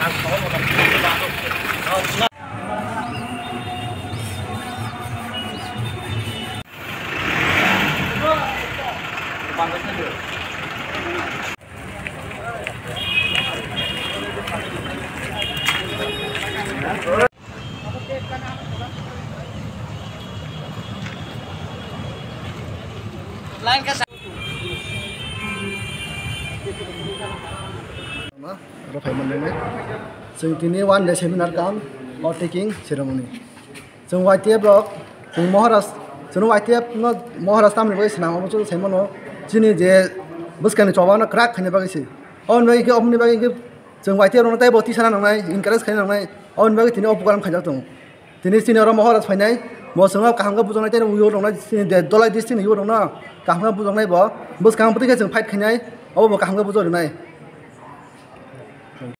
Lain ke Ada payment ini. Sini one day seminar kam law taking ceremony. Sung YTF block, sung YTF no Maharashtra tam ni senang amu tu semono. Sini je bus kan coba na crack kan bagi si. On bagi ke omni bagi ke sung YTF no tay boti sana nang encourage kan nang on bagi tini opukaram khajak tu. Sini orang Maharashtra finai. Mau sengaja kahangga bujang nanti uyur dong na sini dolai di sini uyur dong na kahangga bujang nai bo bus kahang putih ke sung fight kan nai. Oh, mau kahangga bujang nai.